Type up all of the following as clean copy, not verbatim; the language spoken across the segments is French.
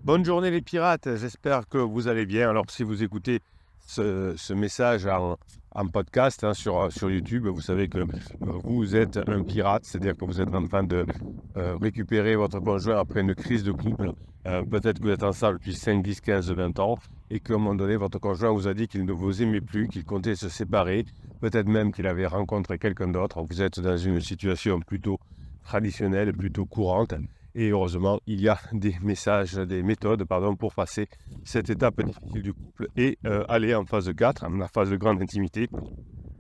Bonne journée les pirates, j'espère que vous allez bien. Alors si vous écoutez ce message en podcast sur YouTube, vous savez que vous êtes un pirate, c'est-à-dire que vous êtes en train de récupérer votre conjoint après une crise de couple. Peut-être que vous êtes ensemble depuis 5, 10, 15, 20 ans et qu'à un moment donné, votre conjoint vous a dit qu'il ne vous aimait plus, qu'il comptait se séparer, peut-être même qu'il avait rencontré quelqu'un d'autre. Vous êtes dans une situation plutôt traditionnelle, plutôt courante. Et heureusement, il y a des méthodes pour passer cette étape difficile du couple et aller en phase 4, la phase de grande intimité,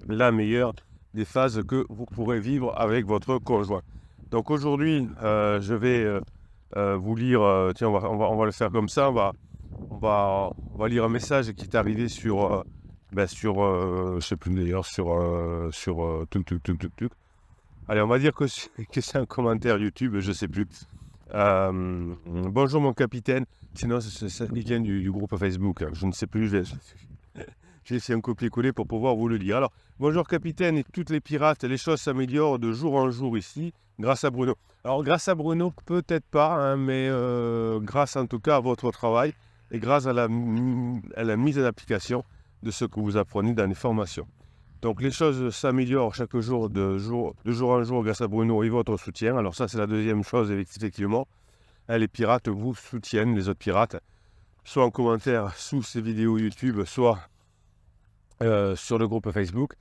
la meilleure des phases que vous pourrez vivre avec votre conjoint. Donc aujourd'hui, je vais vous lire, on va le faire comme ça, on va lire un message qui est arrivé je sais plus d'ailleurs, tuk. Allez, on va dire que c'est un commentaire YouTube, je sais plus. Bonjour mon capitaine, sinon il vient du groupe Facebook, je ne sais plus, j'ai fait un copier-coller pour pouvoir vous le lire. Alors, bonjour capitaine et toutes les pirates, les choses s'améliorent de jour en jour ici, grâce à Bruno. Alors grâce à Bruno, peut-être pas, mais grâce en tout cas à votre travail et grâce à la mise en application de ce que vous apprenez dans les formations. Donc les choses s'améliorent chaque jour de jour en jour grâce à Bruno et votre soutien. Alors ça c'est la deuxième chose effectivement. Les pirates vous soutiennent, les autres pirates, soit en commentaire sous ces vidéos YouTube, soit sur le groupe Facebook.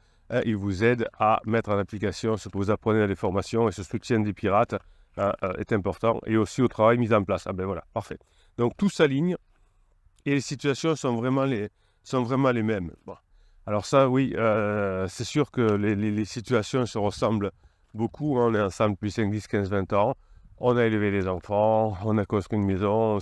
Ils vous aident à mettre en application ce que vous apprenez dans les formations et ce soutien des pirates est important. Et aussi au travail mis en place. Ah ben voilà, parfait. Donc tout s'aligne et les situations sont vraiment les mêmes. Bon. Alors ça, oui, c'est sûr que les situations se ressemblent beaucoup. On est ensemble depuis 5, 10, 15, 20 ans. On a élevé les enfants, on a construit une maison,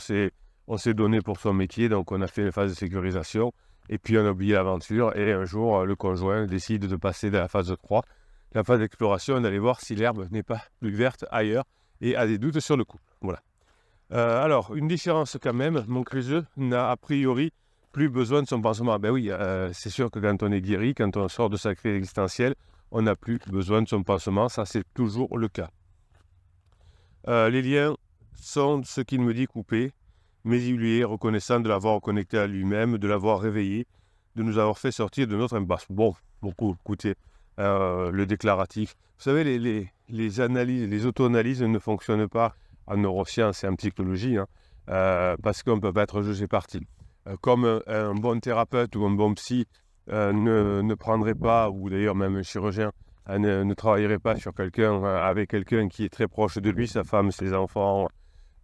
on s'est donné pour son métier, donc on a fait une phase de sécurisation. Et puis on a oublié l'aventure et un jour, le conjoint décide de passer dans la phase 3, la phase d'exploration, d'aller voir si l'herbe n'est pas plus verte ailleurs et a des doutes sur le couple. Voilà. Alors, une différence quand même, mon criseux n'a a priori plus besoin de son pansement. Ben oui, c'est sûr que quand on est guéri, quand on sort de sa crise existentielle, on n'a plus besoin de son pansement, ça c'est toujours le cas. Les liens sont ce qu'il me dit coupé, mais il lui est reconnaissant de l'avoir reconnecté à lui-même, de l'avoir réveillé, de nous avoir fait sortir de notre impasse. Bon, beaucoup, écoutez, le déclaratif. Vous savez, les analyses, les auto-analyses ne fonctionnent pas en neurosciences et en psychologie, parce qu'on ne peut pas être jugé parti. Comme un bon thérapeute ou un bon psy ne prendrait pas, ou d'ailleurs même un chirurgien, ne travaillerait pas sur quelqu'un, avec quelqu'un qui est très proche de lui, sa femme, ses enfants,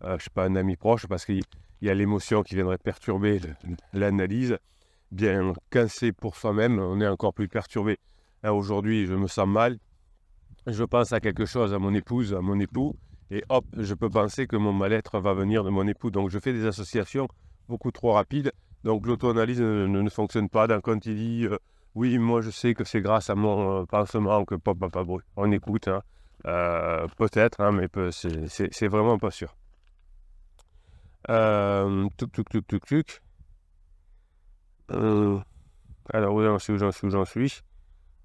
je ne sais pas, un ami proche, parce qu'il y a l'émotion qui viendrait perturber l'analyse. Bien, quand c'est pour soi-même, on est encore plus perturbé. Aujourd'hui, je me sens mal, je pense à quelque chose, à mon épouse, à mon époux, et hop, je peux penser que mon mal-être va venir de mon époux. Donc je fais des associations beaucoup trop rapides. Donc l'auto-analyse ne fonctionne pas. Donc quand il dit oui, moi je sais que c'est grâce à mon pansement que on écoute, peut-être, mais c'est vraiment pas sûr. Tuc. Alors où j'en suis.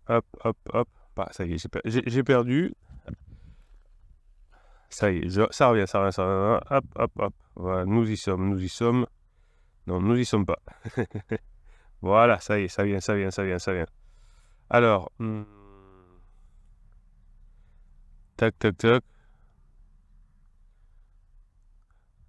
Hop. Bah, ça y est, j'ai perdu. Ça y est, ça revient. Hop. Voilà, nous y sommes. Non, nous y sommes pas. Voilà, ça y est, ça vient. Alors, tac.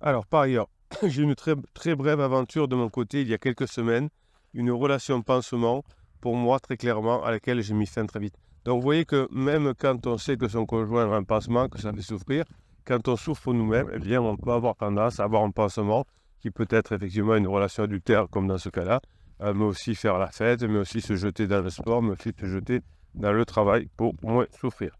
Alors, par ailleurs, j'ai une très, très brève aventure de mon côté il y a quelques semaines. Une relation pansement, pour moi, très clairement, à laquelle j'ai mis fin très vite. Donc, vous voyez que même quand on sait que son conjoint a un pansement, que ça fait souffrir, quand on souffre nous-mêmes, eh bien, on peut avoir tendance à avoir un pansement qui peut être effectivement une relation adultère, comme dans ce cas-là, mais aussi faire la fête, mais aussi se jeter dans le sport, mais aussi se jeter dans le travail pour moins souffrir.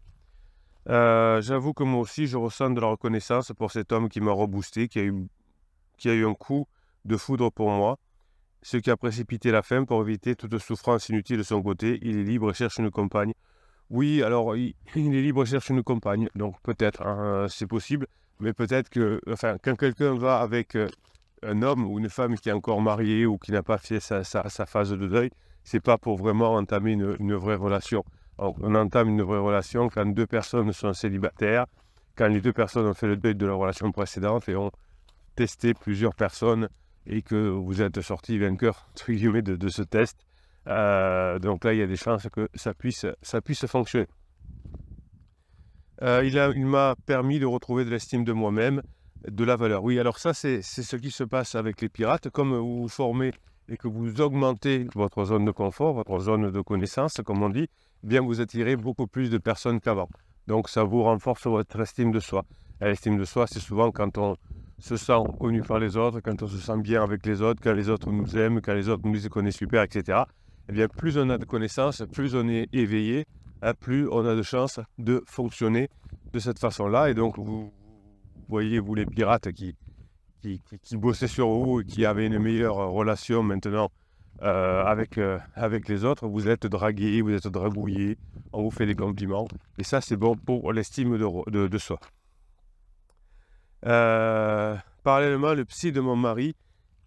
J'avoue que moi aussi, je ressens de la reconnaissance pour cet homme qui m'a reboosté, qui a eu un coup de foudre pour moi, ce qui a précipité la fin pour éviter toute souffrance inutile de son côté. Il est libre et cherche une compagne. Oui, alors, il est libre et cherche une compagne, donc peut-être, c'est possible, mais peut-être que, quand quelqu'un va avec un homme ou une femme qui est encore mariée ou qui n'a pas fait sa phase de deuil, c'est pas pour vraiment entamer une vraie relation. Alors, on entame une vraie relation quand deux personnes sont célibataires, quand les deux personnes ont fait le deuil de leur relation précédente et ont testé plusieurs personnes et que vous êtes sorti vainqueur entre guillemets de ce test. Donc là, il y a des chances que ça puisse fonctionner. Il m'a permis de retrouver de l'estime de moi-même, de la valeur. Oui, alors ça, c'est ce qui se passe avec les pirates. Comme vous vous formez et que vous augmentez votre zone de confort, votre zone de connaissance, comme on dit, eh bien vous attirez beaucoup plus de personnes qu'avant. Donc ça vous renforce votre estime de soi. Et l'estime de soi, c'est souvent quand on se sent reconnu par les autres, quand on se sent bien avec les autres, quand les autres nous aiment, quand les autres nous disent qu'on est super, etc. Eh bien, plus on a de connaissances, plus on est éveillé, plus on a de chances de fonctionner de cette façon-là. Et donc, vous voyez, vous les pirates qui bossaient sur vous et qui avaient une meilleure relation maintenant avec les autres, vous êtes dragués, vous êtes dragouillés, on vous fait des compliments. Et ça, c'est bon pour l'estime de soi. Parallèlement, le psy de mon mari,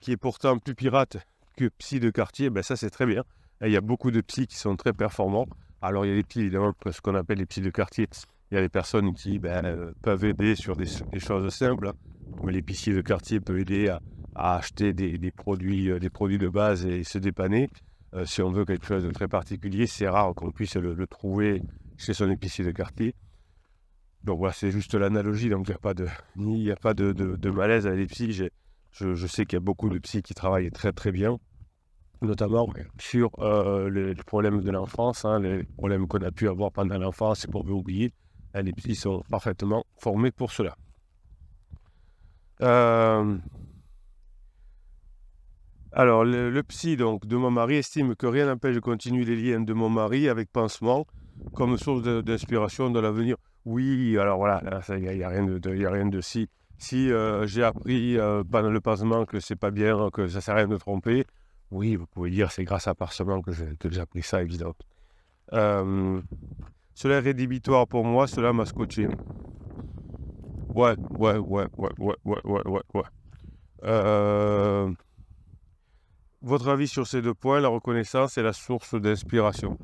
qui est pourtant plus pirate que psy de quartier, ben ça c'est très bien. Et il y a beaucoup de psys qui sont très performants. Alors il y a des psys, évidemment, ce qu'on appelle les psys de quartier. Il y a des personnes qui peuvent aider sur des choses simples. Mais l'épicier de quartier peut aider à acheter des produits de base et se dépanner. Si on veut quelque chose de très particulier, c'est rare qu'on puisse le trouver chez son épicier de quartier. Donc voilà, c'est juste l'analogie, donc il n'y a pas de malaise avec les psys. Je sais qu'il y a beaucoup de psys qui travaillent très très bien, notamment sur les problèmes de l'enfance, les problèmes qu'on a pu avoir pendant l'enfance et qu'on veut oublier. Les psys sont parfaitement formés pour cela. Alors, le psy donc, de mon mari estime que rien n'empêche de continuer les liens de mon mari avec pansement comme source d'inspiration dans l'avenir. Oui, alors voilà, il n'y a rien de si. Si j'ai appris pendant le pansement que c'est pas bien, que ça sert à rien de tromper, oui, vous pouvez dire c'est grâce à pansement que j'ai appris ça, évidemment. Cela est rédhibitoire pour moi, cela m'a scotché. Ouais. Votre avis sur ces deux points, la reconnaissance et la source d'inspiration.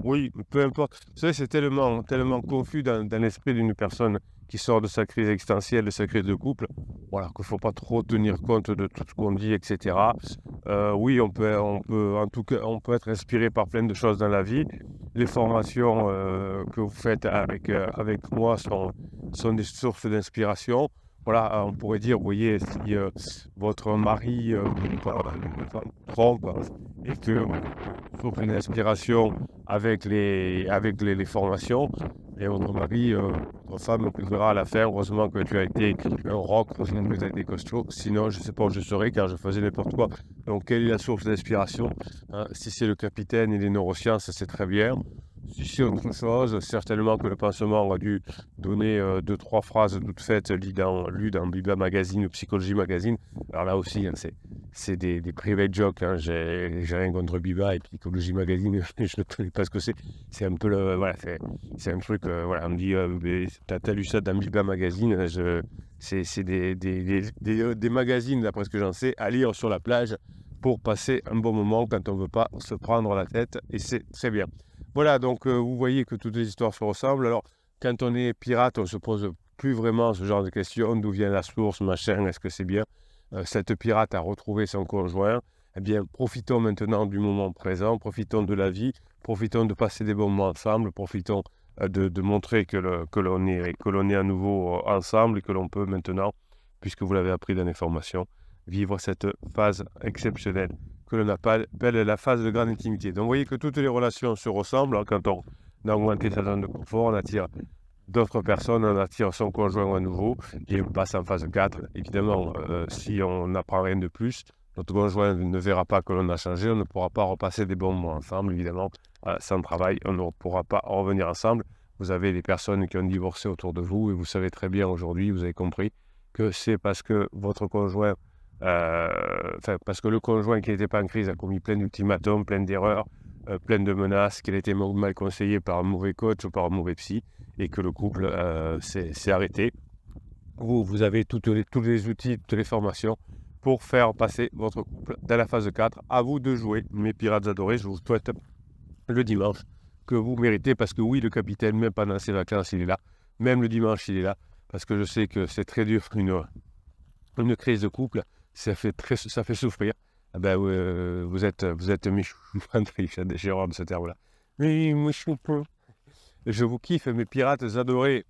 Oui, peu importe. Vous savez, c'est tellement confus dans l'esprit d'une personne qui sort de sa crise existentielle, de sa crise de couple, voilà, qu'il ne faut pas trop tenir compte de tout ce qu'on dit, etc. Oui, on peut être inspiré par plein de choses dans la vie. Les formations que vous faites avec moi sont des sources d'inspiration. Voilà, on pourrait dire, vous voyez, si votre mari trompe et que vous trouve une inspiration avec les formations, et votre mari, votre femme vous verra à la fin, heureusement que tu as été un rock, heureusement que tu as été costaud, sinon je ne sais pas où je serais car je faisais n'importe quoi. Donc quelle est la source d'inspiration, si c'est le capitaine et les neurosciences, c'est très bien. Si c'est autre chose, certainement que le pansement a dû donner 2-3 phrases toutes faites lues dans Biba Magazine ou Psychologie Magazine. Alors là aussi, c'est des private jokes. J'ai rien contre Biba et Psychologie Magazine, je ne connais pas ce que c'est. C'est un peu c'est un truc, on me dit, t'as lu ça dans Biba Magazine, c'est des magazines, d'après ce que j'en sais, à lire sur la plage pour passer un bon moment quand on ne veut pas se prendre la tête, et c'est très bien. Voilà, donc vous voyez que toutes les histoires se ressemblent. Alors, quand on est pirate, on ne se pose plus vraiment ce genre de questions. D'où vient la source, machin, est-ce que c'est bien cette pirate a retrouvé son conjoint? Eh bien, profitons maintenant du moment présent, profitons de la vie, profitons de passer des bons moments ensemble, profitons de montrer que l'on est à nouveau ensemble et que l'on peut maintenant, puisque vous l'avez appris dans les formations, vivre cette phase exceptionnelle que l'on appelle la phase de grande intimité. Donc vous voyez que toutes les relations se ressemblent. Quand on a augmenté sa zone de confort, on attire d'autres personnes, on attire son conjoint à nouveau et on passe en phase 4. Évidemment, si on n'apprend rien de plus, notre conjoint ne verra pas que l'on a changé, on ne pourra pas repasser des bons moments ensemble. Évidemment, sans travail, on ne pourra pas revenir ensemble. Vous avez des personnes qui ont divorcé autour de vous et vous savez très bien aujourd'hui, vous avez compris que c'est parce que votre conjoint parce que le conjoint qui n'était pas en crise a commis plein d'ultimatums, plein d'erreurs, plein de menaces, qu'il a été mal conseillé par un mauvais coach ou par un mauvais psy, et que le couple s'est arrêté. Vous avez tous les outils, toutes les formations pour faire passer votre couple dans la phase 4. À vous de jouer, mes pirates adorés. Je vous souhaite le dimanche que vous méritez, parce que oui, le capitaine, même pendant ses vacances, il est là. Même le dimanche, il est là, parce que je sais que c'est très dur une crise de couple, ça fait souffrir. Ah ben, vous êtes mes chouchous, André, j'ai horreur de ce terme-là. Mais moi, je vous kiffe, mes pirates adorés.